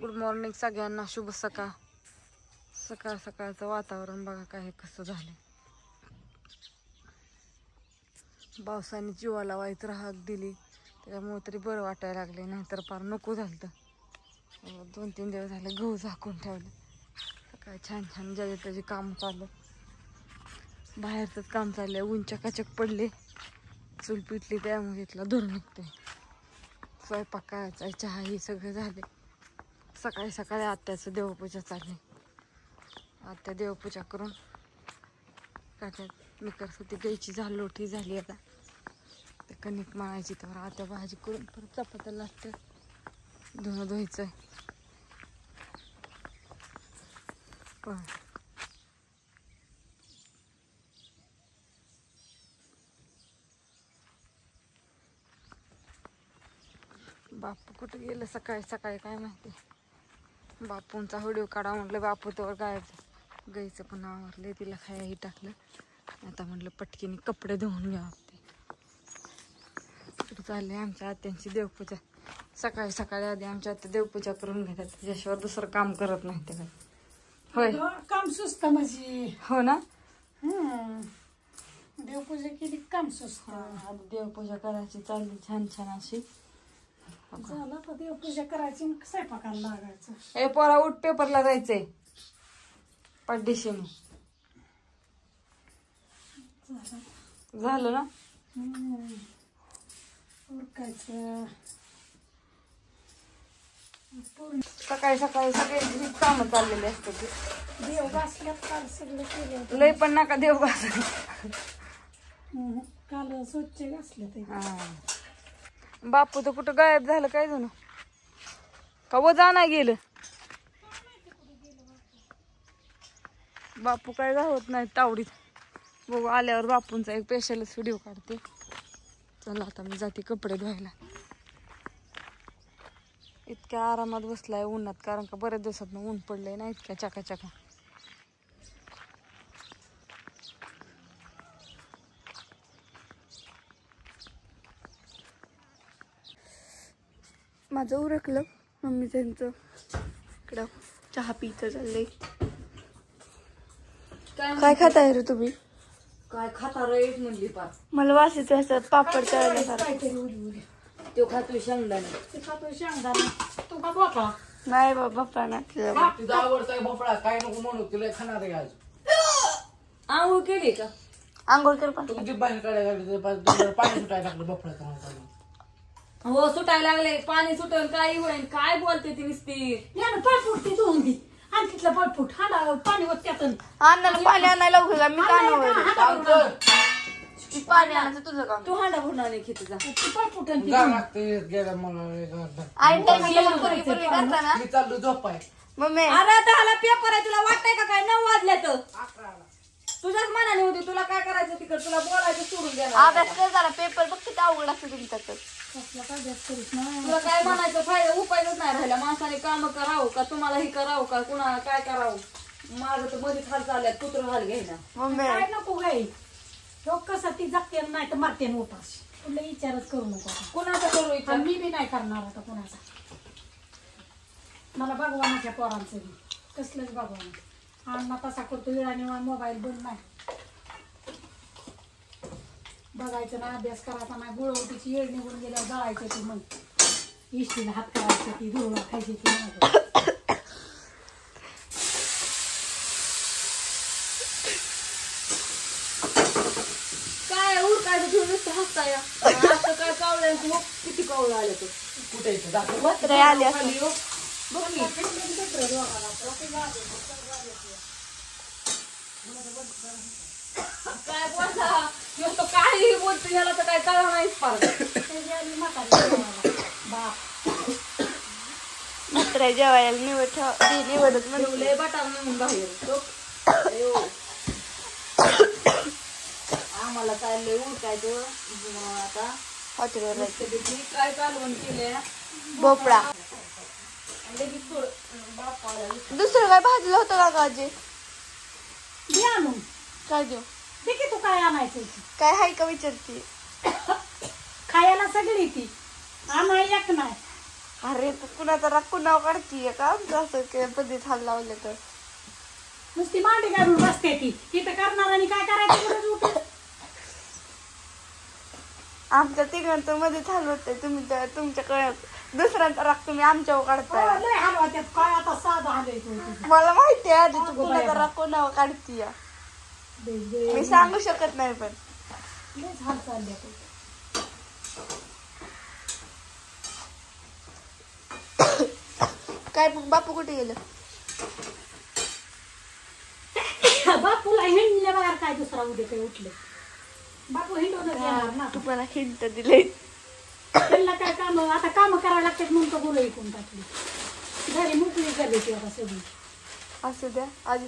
Good morning सगळ्यांना, शुभ सकाळ. सकाळ सकाळचं वातावरण बघा काय कसं झालं. पावसाने जीवाला वाईट राहत दिली त्याच्यामुळे तरी बरं वाटायला लागले, नाहीतर फार नको झालं. 2-3 दिवस झाले गहू झाकून ठेवले. सकाळी छान छान ज्याचे त्याचे काम चाललं. बाहेरचंच काम चाललंय. ऊन चकाचक पडले, चूल पिटली त्यामुळे इथला धूर निघते. स्वयंपाक करायचा, चहा ही सगळं झाले. सकाळी सकाळी आत्याचं देवपूजा चालली. आत्या देवपूजा करून काट्यात मी करत होती. गायची झालोठी झाली आता. ते कणिक मळायची तर आत्या भाजी करून परत चपात्या लागते. धुणं धुवायचंय. पण बापू कुठे गेलं सकाळी सकाळी काय माहिती. बापूंचा व्हिडिओ काढा म्हटलं, बापू तर गायचं. गाईचं पण आवरले, तिला खायही टाकलं. आता म्हटलं पटकीने कपडे धुवून घ्यावं. ते चालले आमच्या आत्यांची देवपूजा. सकाळी सकाळी आधी आमच्या आत्या देवपूजा करून घेतात, त्याच्याशिवाय दुसरं काम करत नाही ते. होय, काम सुस्त म्हणजे. हो ना. देवपूजा केली काम सुस्त. आधी देवपूजा करायची चालली छान छान अशी. झालं तर देवपूजा करायची, स्वयंपाकाला लागायचं. ए पोरा उठ, पेपरला जायचंय पाठदिशीने. झालं ना. उरकायचं. सकाळी सकाळी सगळे कामं चाललेले असतात. देव घासल्यात काल सगळं केलं. लय पण नका देव घास. काल स्वच्छ घासले ते. बापू तर कुठं गायब झालं काय जण. का वजा नाही गेलं. बापू काय गावत नाही तावडीत. बघू आल्यावर बापूंचा एक स्पेशलच व्हिडिओ काढते. चला आता मी जाते कपडे धुवायला. इतक्या आरामात बसलाय उन्हात, कारण का बऱ्याच दिवसात ऊन पडलंय ना इतक्या चकाचका. माझं उरकलं. मम्मी त्यांचं इकडं चहा पिचं चाललंय. काय खाताय रे तुम्ही. काय खाता रे म्हणली पाच. मला वासायचं असं पापड तळल्यासारखं. तो खातोय शेंगदाणे. ते खातोय शेंगदाणे. तू का बापा. नाही बाप्पा ना. तुझा आवडता भोपळा काय नको म्हणू, तुला खाणार आहे आज. आंघोळ केली का. आंघोळ कर पण. तुझी बाहेर काढायला पाणी सुटायला लागलं भोपळा. हो सुटायला लागले, पाणी सुटल काही होईल. काय बोलते ती नुसती. पाळफूट ती धुवून दी. आणि तिथलं पाळफूट हाडा पाणी होत त्यातून. अन्नाला पाणी आणायला लावू का मी. पाणी आणायचं तुझं काम. तू हांडा भरून आणि घेते जा. पाळफूट मी चाललो झोपाय. मम्मी अरे 10ला पेपर आहे, तुला वाटतंय का काय 9 वाजले तर. तुझ्याच मनाने होती, तुला काय करायचं तिकड. तुला बोलायचं सोडून द्या. अभ्यास कर जरा. पेपर बघ किती अवघड असतं तुमच्याकडे. तुला काय म्हणायचं फायदा उपायच नाही राहिला. माणसाने काम करावं का, तुम्हाला ही करावं का, कुणाला काय करावं. माझं तर मध्येच हाल चालल्यात, कुत्र हाल घ्यायला. मम्मी काय नको गाई. तो कसा ती जगते नाही तर मारते उपास. तुला विचारच करू नको. कुणाचा करू विचार. मी बी नाही करणार आता कुणाचा. मला भगवानाच्या पोरांचं बी कसलंच भगवान. अण्णा तसा करतो वेळाने मोबाईल बंद नाही. बघायचं नाही, अभ्यास करायचा नाही. गुळवटीची येळ निघून गेल्यावर जळायचं ती मग. इष्टीला हात करायचं ती धुळा खायची ती नाही. काय उरकायचं घेऊन नुसतं हसता या. आता काय कावलं किती कावलं आलं तर. कुठे आले काय बोलता नुसतं काही बोलतो. याला तर काय कळलं नाही पाहिजे. मात्र जेवायला निवडत ठेवले बटार म्हणून बाहेर. आम्हाला चाललंय उरकायचं आता. हॉटेलवर काय कालवण केले भोपळा. दुसरं काय भाजलं होतं का काजी. दे आणून. काय देऊ. दे की तू काय आणायचं. काय हाय का विचारते. खायला सगळी ती. आणाय एक नाही. अरे तू कुणाचा राग कुणावर काढतीये का असं पद्धत हाल लावले तर नुसती मांडी काढून बसते ती तिथं करणार आणि काय करायचं गरज उठून आमच्या तिघांचं मध्ये चालू होतंय तुम्ही तुमच्याकडे दुसऱ्यांचा राग तुम्ही आमच्यावर काढताय लय हलवा त्यात काय आता साधं आलंय तो मला माहिती आहे आधी तू कुणाचा राग कोणावर काढतीय तुझं मी सांगू शकत नाही पण लयच हाल चालले ते. काय मग बापू कुठे गेलं बापूला हिंडले बघा काय दुसरा उद्या काही उठले बापू हिंडूनच येणार ना तुम्हाला हिंट दिले त्यांना काय काम आता काम करावं लागतात म्हणून तो बोल ऐकून टाकली घरी मोकळी झाली ती आता सगळी असू द्या आधी